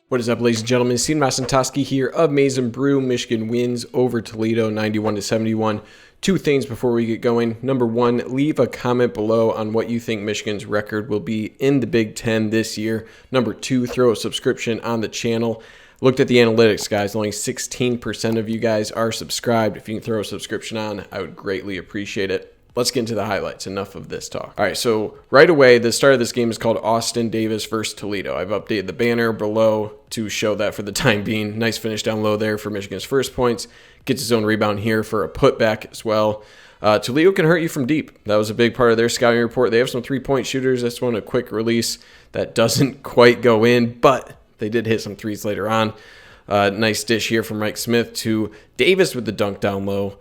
What is up, ladies and gentlemen? Steve Masantoski here of Maize and Brew. Michigan wins over Toledo 91-71. Two things before we get going. Number one, leave a comment below on what you think Michigan's record will be in the Big Ten this year. Number two, throw a subscription on the channel. Looked at the analytics, guys. Only 16% of you guys are subscribed. If you can throw a subscription on, I would greatly appreciate it. Let's get into the highlights. Enough of this talk. All right, so right away, the start of this game is called Austin Davis versus Toledo. I've updated the banner below to show that for the time being. Nice finish down low there for Michigan's first points. Gets his own rebound here for a putback as well. Toledo can hurt you from deep. That was a big part of their scouting report. They have some three-point shooters. This one, a quick release that doesn't quite go in, but they did hit some threes later on. Nice dish here from Mike Smith to Davis with the dunk down low,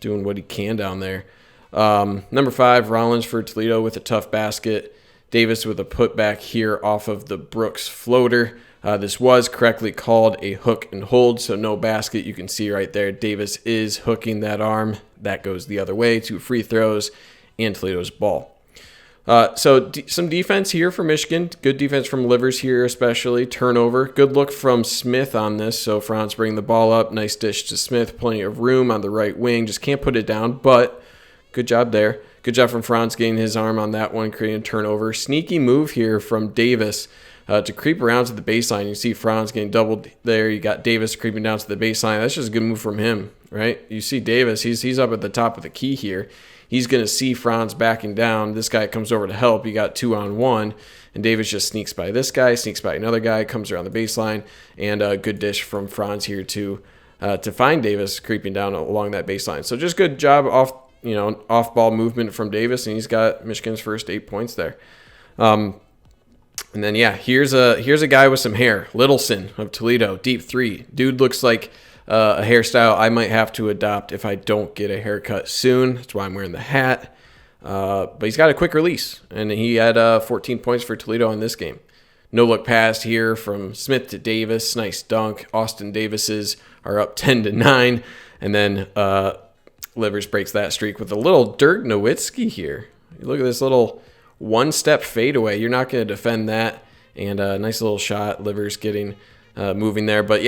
doing what he can down there. Number 5, Rollins for Toledo with a tough basket. Davis with a putback here off of the Brooks floater. This was correctly called a hook and hold, so no basket. You can see right there, Davis is hooking that arm. That goes the other way. 2 free throws and Toledo's ball. Some defense here for Michigan. Good defense from Livers here especially. Turnover. Good look from Smith on this. So Franz bringing the ball up. Nice dish to Smith. Plenty of room on the right wing. Just can't put it down, but good job there. Good job from Franz getting his arm on that one, creating a turnover. Sneaky move here from Davis to creep around to the baseline. You see Franz getting doubled there. You got Davis creeping down to the baseline. That's just a good move from him, right? You see Davis. He's up at the top of the key here. He's going to see Franz backing down. This guy comes over to help. You got 2-on-1, and Davis just sneaks by this guy, sneaks by another guy, comes around the baseline, and a good dish from Franz here to find Davis creeping down along that baseline. So just good job off-ball movement from Davis, and he's got Michigan's first 8 points there. And then, here's a guy with some hair. Littleson of Toledo, deep three. Dude looks like a hairstyle I might have to adopt if I don't get a haircut soon. That's why I'm wearing the hat. But he's got a quick release, and he had 14 points for Toledo in this game. No-look pass here from Smith to Davis. Nice dunk. Austin Davises are up 10-9. And then Livers breaks that streak with a little Dirk Nowitzki here. You look at this little one-step fadeaway. You're not going to defend that. And a nice little shot. Livers getting moving there. But,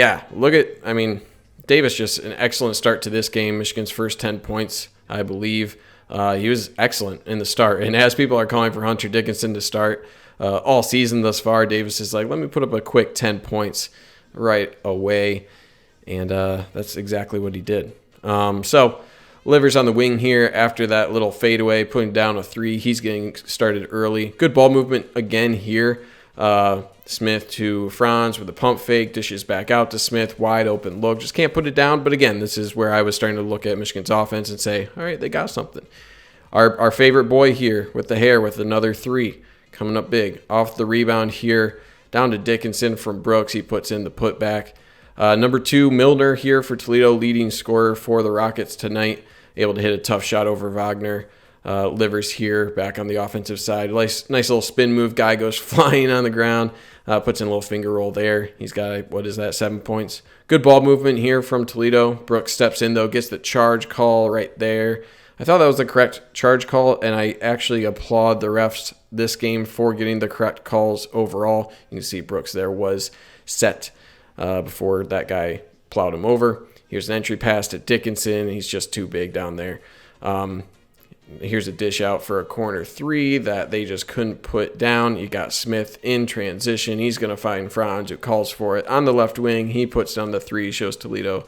Davis just an excellent start to this game. Michigan's first 10 points, I believe. He was excellent in the start. And as people are calling for Hunter Dickinson to start all season thus far, Davis is like, let me put up a quick 10 points right away. And that's exactly what he did. Livers on the wing here after that little fadeaway, putting down a 3. He's getting started early. Good ball movement again here. Smith to Franz with a pump fake, dishes back out to Smith, wide open look. Just can't put it down. But again, this is where I was starting to look at Michigan's offense and say, all right, they got something. Our favorite boy here with the hair with another 3 coming up big. Off the rebound here, down to Dickinson from Brooks. He puts in the putback. Number 2, Milner here for Toledo, leading scorer for the Rockets tonight. Able to hit a tough shot over Wagner. Livers here back on the offensive side. Nice little spin move. Guy goes flying on the ground. Puts in a little finger roll there. He's got, 7 points. Good ball movement here from Toledo. Brooks steps in, though, gets the charge call right there. I thought that was the correct charge call, and I actually applaud the refs this game for getting the correct calls overall. You can see Brooks there was set before that guy plowed him over. Here's an entry pass to Dickinson. He's just too big down there. Here's a dish out for a corner 3 that they just couldn't put down. You got Smith in transition. He's going to find Franz, who calls for it. On the left wing, he puts down the 3, shows Toledo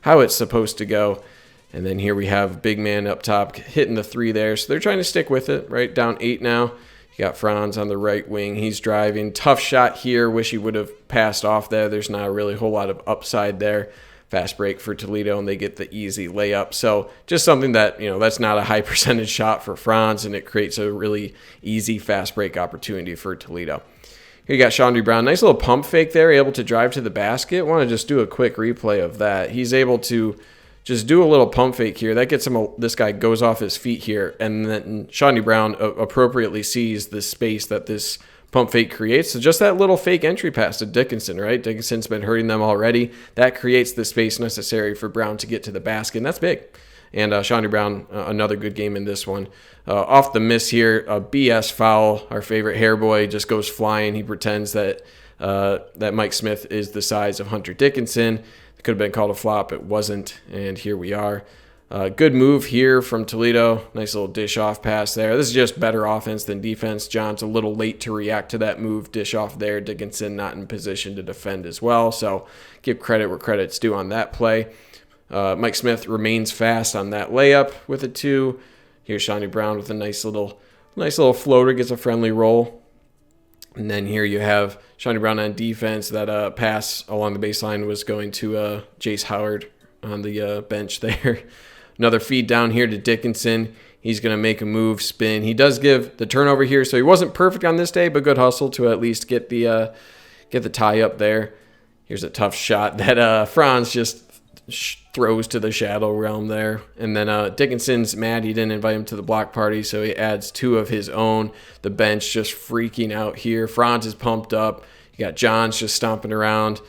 how it's supposed to go. And then here we have big man up top hitting the 3 there. So they're trying to stick with it, right? Down 8 now. You got Franz on the right wing. He's driving. Tough shot here. Wish he would have passed off there. There's not really a whole lot of upside there. Fast break for Toledo, and they get the easy layup. So just something that, that's not a high percentage shot for Franz, and it creates a really easy fast break opportunity for Toledo. Here you got Chandri Brown. Nice little pump fake there, able to drive to the basket. Want to just do a quick replay of that. He's able to just do a little pump fake here. That gets him, this guy goes off his feet here, and then Chandri Brown appropriately sees the space that this pump fake creates. So just that little fake entry pass to Dickinson, right? Dickinson's been hurting them already. That creates the space necessary for Brown to get to the basket, and that's big. And Chandri Brown, another good game in this one. Off the miss here, a BS foul. Our favorite hair boy just goes flying. He pretends that that Mike Smith is the size of Hunter Dickinson. It could have been called a flop. It wasn't, and here we are. Good move here from Toledo. Nice little dish-off pass there. This is just better offense than defense. John's a little late to react to that move. Dish-off there. Dickinson not in position to defend as well, so give credit where credit's due on that play. Mike Smith remains fast on that layup with a 2. Here's Shawnee Brown with a nice little floater. Gets a friendly roll. And then here you have Shawnee Brown on defense. That pass along the baseline was going to Jace Howard on the bench there. Another feed down here to Dickinson. He's going to make a move, spin. He does give the turnover here, so he wasn't perfect on this day, but good hustle to at least get the tie up there. Here's a tough shot that Franz just throws to the shadow realm there. And then Dickinson's mad he didn't invite him to the block party, so he adds 2 of his own. The bench just freaking out here. Franz is pumped up. You got Johns just stomping around.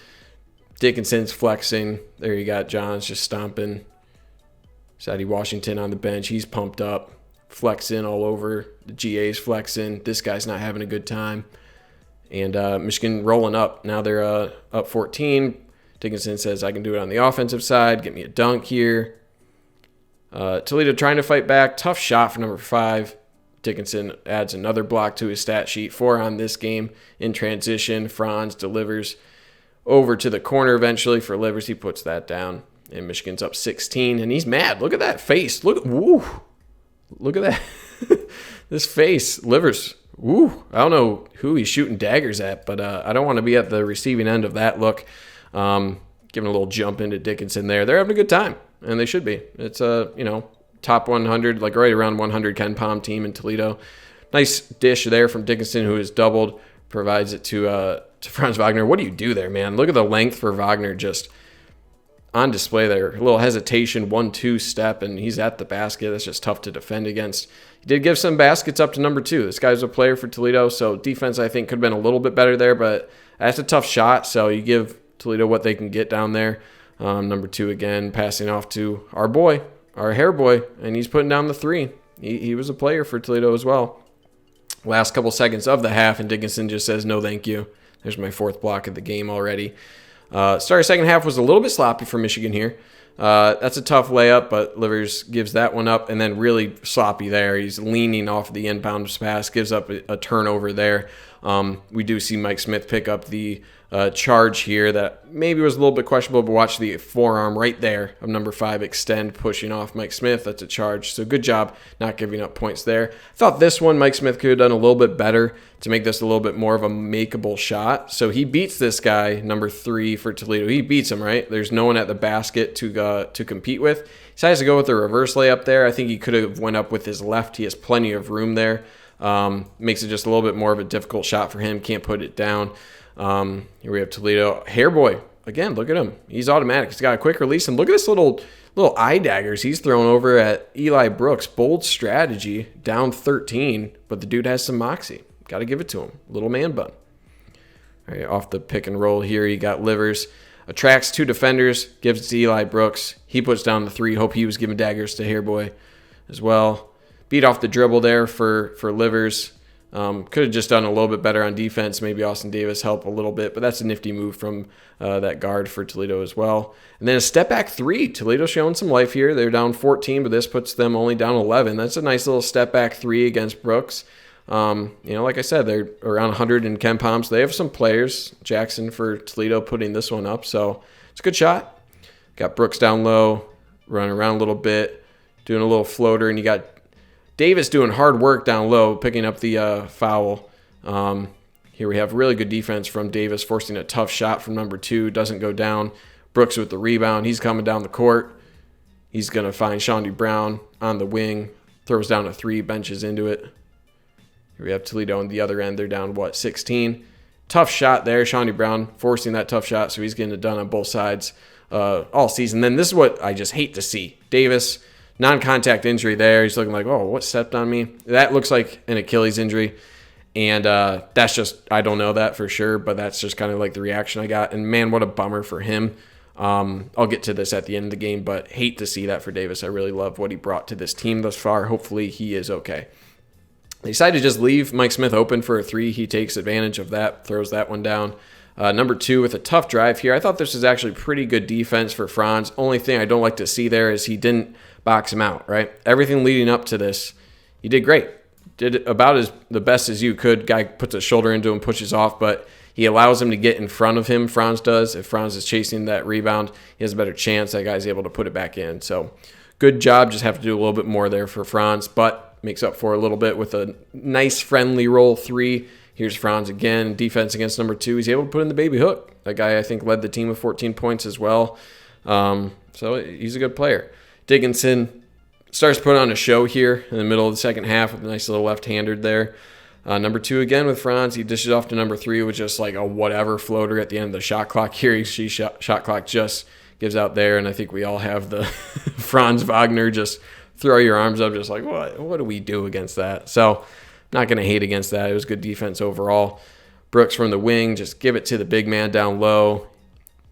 Dickinson's flexing. There you got Johns just stomping. Sadie Washington on the bench. He's pumped up, flexing all over. The GA's flexing. This guy's not having a good time. And Michigan rolling up. Now they're up 14. Dickinson says, I can do it on the offensive side. Get me a dunk here. Toledo trying to fight back. Tough shot for number 5. Dickinson adds another block to his stat sheet. 4 on this game in transition. Franz delivers over to the corner eventually for Livers. He puts that down. And Michigan's up 16, and he's mad. Look at that face. Look at that. This face. Livers. Woo. I don't know who he's shooting daggers at, but I don't want to be at the receiving end of that look. Giving a little jump into Dickinson there. They're having a good time, and they should be. It's a, top 100, like right around 100 Ken Palm team in Toledo. Nice dish there from Dickinson, who is doubled. Provides it to Franz Wagner. What do you do there, man? Look at the length for Wagner just on display there. A little hesitation, 1-2 step, and he's at the basket. That's just tough to defend against. He did give some baskets up to number 2. This guy's a player for Toledo, so defense I think could have been a little bit better there, but that's a tough shot, so you give Toledo what they can get down there. Number 2 again, passing off to our boy, our hair boy, and he's putting down the 3. He was a player for Toledo as well. Last couple seconds of the half, and Dickinson just says, no thank you. There's my 4th block of the game already. Start second half was a little bit sloppy for Michigan here. That's a tough layup, but Livers gives that one up, and then really sloppy there. He's leaning off the inbound pass, gives up a turnover there. We do see Mike Smith pick up the charge here that maybe was a little bit questionable, but watch the forearm right there of number 5 extend, pushing off Mike Smith. That's a charge. So good job not giving up points there. I thought this one Mike Smith could have done a little bit better to make this a little bit more of a makeable shot. So he beats this guy, number 3 for Toledo. He beats him, right? There's no one at the basket to compete with. He decides to go with the reverse layup there. I think he could have went up with his left. He has plenty of room there. Makes it just a little bit more of a difficult shot for him. Can't put it down. Here we have Toledo. Hairboy. Again, look at him. He's automatic. He's got a quick release. And look at this little eye daggers he's thrown over at Eli Brooks. Bold strategy. Down 13. But the dude has some moxie. Got to give it to him. Little man bun. All right, off the pick and roll here, you got Livers. Attracts 2 defenders. Gives it to Eli Brooks. He puts down the 3. Hope he was giving daggers to Hairboy as well. Beat off the dribble there for Livers. Could have just done a little bit better on defense. Maybe Austin Davis help a little bit, but that's a nifty move from that guard for Toledo as well. And then a step back 3. Toledo showing some life here. They're down 14, but this puts them only down 11. That's a nice little step back 3 against Brooks. Like I said, they're around 100 in Ken Palm, so they have some players. Jackson for Toledo putting this one up, so it's a good shot. Got Brooks down low, running around a little bit, doing a little floater, and you got Davis doing hard work down low, picking up the foul. Here we have really good defense from Davis, forcing a tough shot from number 2. Doesn't go down. Brooks with the rebound. He's coming down the court. He's going to find Shawnee Brown on the wing. Throws down a 3, benches into it. Here we have Toledo on the other end. They're down, 16? Tough shot there. Shawnee Brown forcing that tough shot, so he's getting it done on both sides all season. Then this is what I just hate to see. Davis, non-contact injury there. He's looking like, oh, what stepped on me? That looks like an Achilles injury. And that's just, I don't know that for sure, but that's just kind of like the reaction I got. And man, what a bummer for him. I'll get to this at the end of the game, but hate to see that for Davis. I really love what he brought to this team thus far. Hopefully he is okay. They decided to just leave Mike Smith open for a 3. He takes advantage of that, throws that one down. Number 2 with a tough drive here. I thought this was actually pretty good defense for Franz. Only thing I don't like to see there is he didn't box him out, right? Everything leading up to this, he did great. Did about the best as you could. Guy puts a shoulder into him, pushes off, but he allows him to get in front of him, Franz does. If Franz is chasing that rebound, he has a better chance. That guy's able to put it back in. So good job. Just have to do a little bit more there for Franz, but makes up for a little bit with a nice friendly roll 3. Here's Franz again. Defense against number 2. He's able to put in the baby hook. That guy, I think, led the team with 14 points as well. So he's a good player. Dickinson starts to put on a show here in the middle of the second half with a nice little left-hander there. Number 2 again with Franz. He dishes off to number 3 with just like a whatever floater at the end of the shot clock here. Shot clock just gives out there, and I think we all have the Franz Wagner just throw your arms up just like, what do we do against that? So not going to hate against that. It was good defense overall. Brooks from the wing, just give it to the big man down low.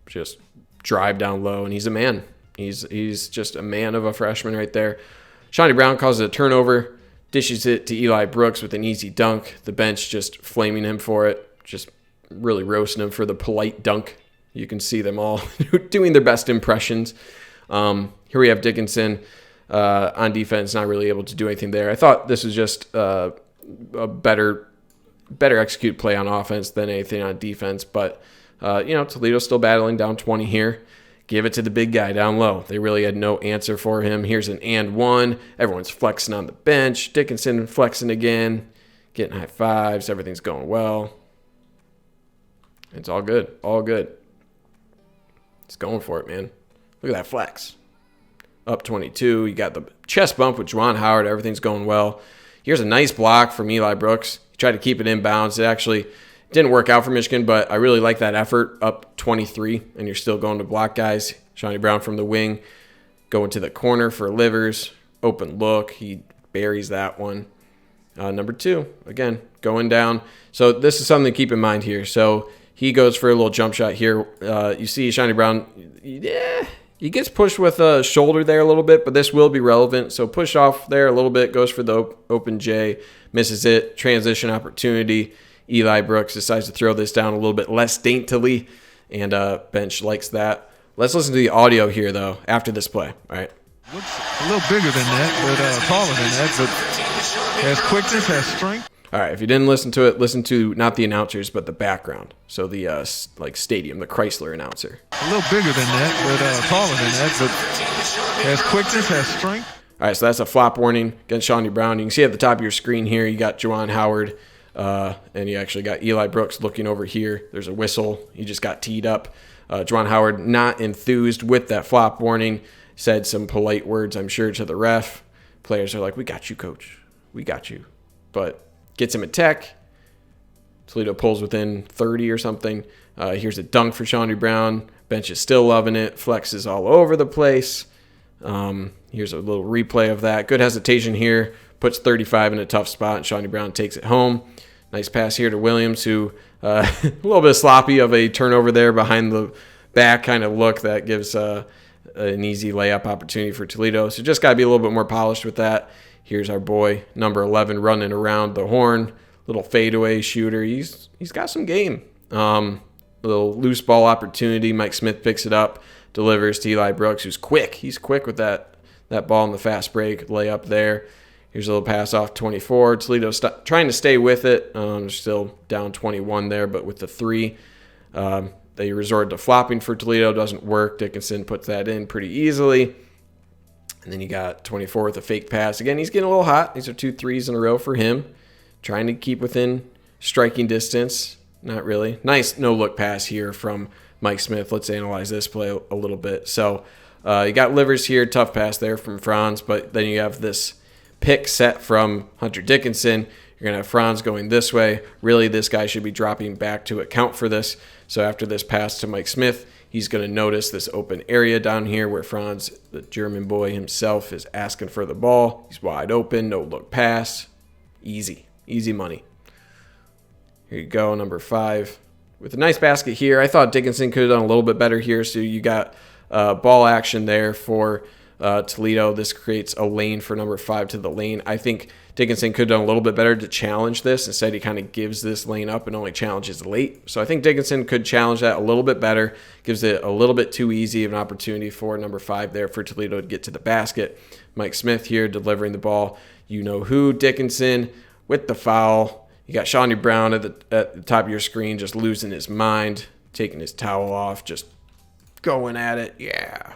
Just drive down low, and he's a man. He's just a man of a freshman right there. Shawnee Brown causes a turnover, dishes it to Eli Brooks with an easy dunk. The bench just flaming him for it, just really roasting him for the polite dunk. You can see them all doing their best impressions. Here we have Dickinson on defense, not really able to do anything there. I thought this was just a better execute play on offense than anything on defense, but Toledo's still battling down 20 here. Give it to the big guy down low. They really had no answer for him. Here's an and one. Everyone's flexing on the bench. Dickinson flexing again, getting high fives. Everything's going well. It's all good. All good. It's going for it, man. Look at that flex. Up 22. You got the chest bump with Juwan Howard. Everything's going well. Here's a nice block from Eli Brooks. He tried to keep it inbounds. It actually didn't work out for Michigan, but I really like that effort. Up 23, and you're still going to block guys. Shawnee Brown from the wing, going to the corner for Livers. Open look. He buries that one. Number 2, again, going down. So this is something to keep in mind here. So he goes for a little jump shot here. You see Shawnee Brown, he gets pushed with a shoulder there a little bit, but this will be relevant. So push off there a little bit, goes for the open J, misses it. Transition opportunity. Eli Brooks decides to throw this down a little bit less daintily, and bench likes that. Let's listen to the audio here, though, after this play. All right. Looks a little bigger than that, but taller than that, but has quickness, has strength. All right, if you didn't listen to it, listen to not the announcers, but the background. So the stadium, the Chrysler announcer. A little bigger than that, but taller than that, but has quickness, has strength. All right, so that's a flop warning against Shawnee Brown. You can see at the top of your screen here, you got Juwan Howard. And you actually got Eli Brooks looking over here. There's a whistle. He just got teed up. Juwan Howard not enthused with that flop warning. Said some polite words, I'm sure, to the ref. Players are like, we got you, coach. We got you. But gets him a tech. Toledo pulls within 30 or something. Here's a dunk for Shawnee Brown. Bench is still loving it. Flexes all over the place. Here's a little replay of that. Good hesitation here. Puts 35 in a tough spot, and Shawnee Brown takes it home. Nice pass here to Williams, who a little bit sloppy of a turnover there behind the back kind of look that gives an easy layup opportunity for Toledo. So just got to be a little bit more polished with that. Here's our boy, number 11, running around the horn. Little fadeaway shooter. He's got some game. Little loose ball opportunity. Mike Smith picks it up, delivers to Eli Brooks, who's quick. He's quick with that ball in the fast break layup there. Here's a little pass off 24. Toledo trying to stay with it. Still down 21 there, but with the 3, they resort to flopping for Toledo. Doesn't work. Dickinson puts that in pretty easily. And then you got 24 with a fake pass. Again, he's getting a little hot. These are 2 threes in a row for him. Trying to keep within striking distance. Not really. Nice no-look pass here from Mike Smith. Let's analyze this play a little bit. So you got Livers here. Tough pass there from Franz, but then you have this pick set from Hunter Dickinson. You're going to have Franz going this way. Really, this guy should be dropping back to account for this. So after this pass to Mike Smith, he's going to notice this open area down here where Franz, the German boy himself, is asking for the ball. He's wide open, no look pass. Easy money. Here you go, number 5. With a nice basket here. I thought Dickinson could have done a little bit better here. So you got ball action there for Toledo. This creates a lane for number 5 to the lane. I think Dickinson could have done a little bit better to challenge this. Instead, he kind of gives this lane up and only challenges late. So I think Dickinson could challenge that a little bit better. Gives it a little bit too easy of an opportunity for number 5 there for Toledo to get to the basket. Mike Smith here delivering the ball. You know who, Dickinson with the foul. You got Shawnee Brown at the top of your screen just losing his mind, taking his towel off, just going at it. Yeah.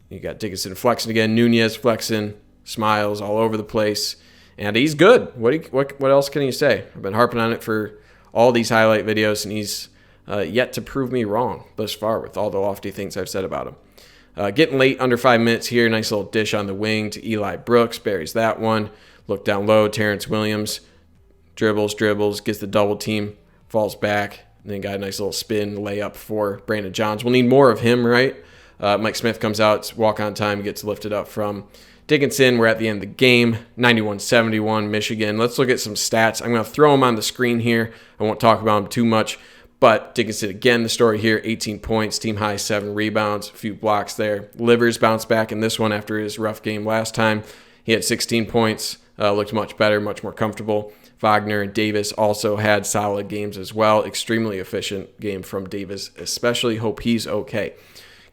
You got Dickinson flexing again. Nunez flexing, smiles all over the place. And he's good. What else can you say? I've been harping on it for all these highlight videos, and he's yet to prove me wrong thus far with all the lofty things I've said about him. Getting late, under 5 minutes here. Nice little dish on the wing to Eli Brooks. Buries that one. Look down low. Terrence Williams dribbles, gets the double team, falls back, and then got a nice little spin layup for Brandon Johns. We'll need more of him, right? Mike Smith comes out, walk on time, gets lifted up from Dickinson. We're at the end of the game, 91-71, Michigan. Let's look at some stats. I'm going to throw them on the screen here. I won't talk about them too much, but Dickinson, again, the story here, 18 points, team high 7 rebounds, a few blocks there. Livers bounced back in this one after his rough game last time. He had 16 points, looked much better, much more comfortable. Wagner and Davis also had solid games as well. Extremely efficient game from Davis, especially. Hope he's okay.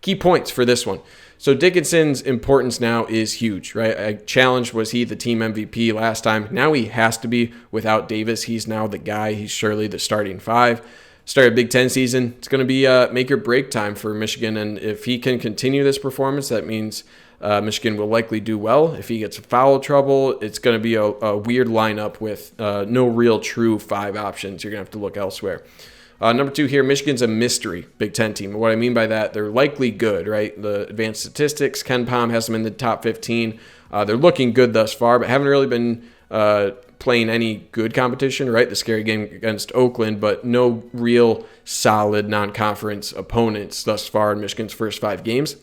Key points for this one. So Dickinson's importance now is huge, right? I challenged, was he the team MVP last time? Now he has to be. Without Davis, he's now the guy. He's surely the starting 5. Started Big Ten season. It's going to be make or break time for Michigan, and if he can continue this performance, that means Michigan will likely do well. If he gets foul trouble, it's going to be a weird lineup with no real true 5 options. You're going to have to look elsewhere. Number 2 here, Michigan's a mystery Big Ten team. What I mean by that, they're likely good, right? The advanced statistics, Ken Pom has them in the top 15. They're looking good thus far, but haven't really been playing any good competition, right? The scary game against Oakland, but no real solid non-conference opponents thus far in Michigan's first 5 games.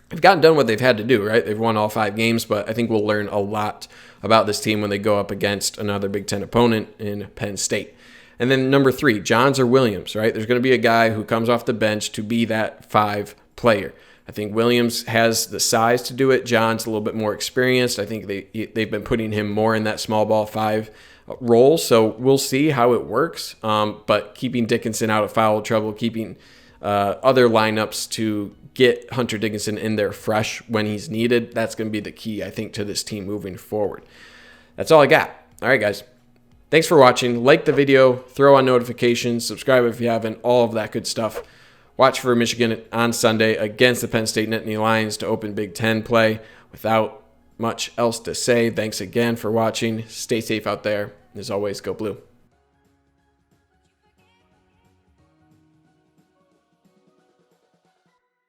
They've gotten done what they've had to do, right? They've won all 5 games, but I think we'll learn a lot about this team when they go up against another Big Ten opponent in Penn State. And then number 3, Johns or Williams, right? There's going to be a guy who comes off the bench to be that 5 player. I think Williams has the size to do it. Johns a little bit more experienced. I think they've been putting him more in that small ball 5 role, so we'll see how it works. But keeping Dickinson out of foul trouble, keeping other lineups to get Hunter Dickinson in there fresh when he's needed, that's going to be the key, I think, to this team moving forward. That's all I got. All right, guys. Thanks for watching. Like the video, throw on notifications, subscribe if you haven't, all of that good stuff. Watch for Michigan on Sunday against the Penn State Nittany Lions to open Big Ten play. Without much else to say, thanks again for watching. Stay safe out there. As always, go Blue.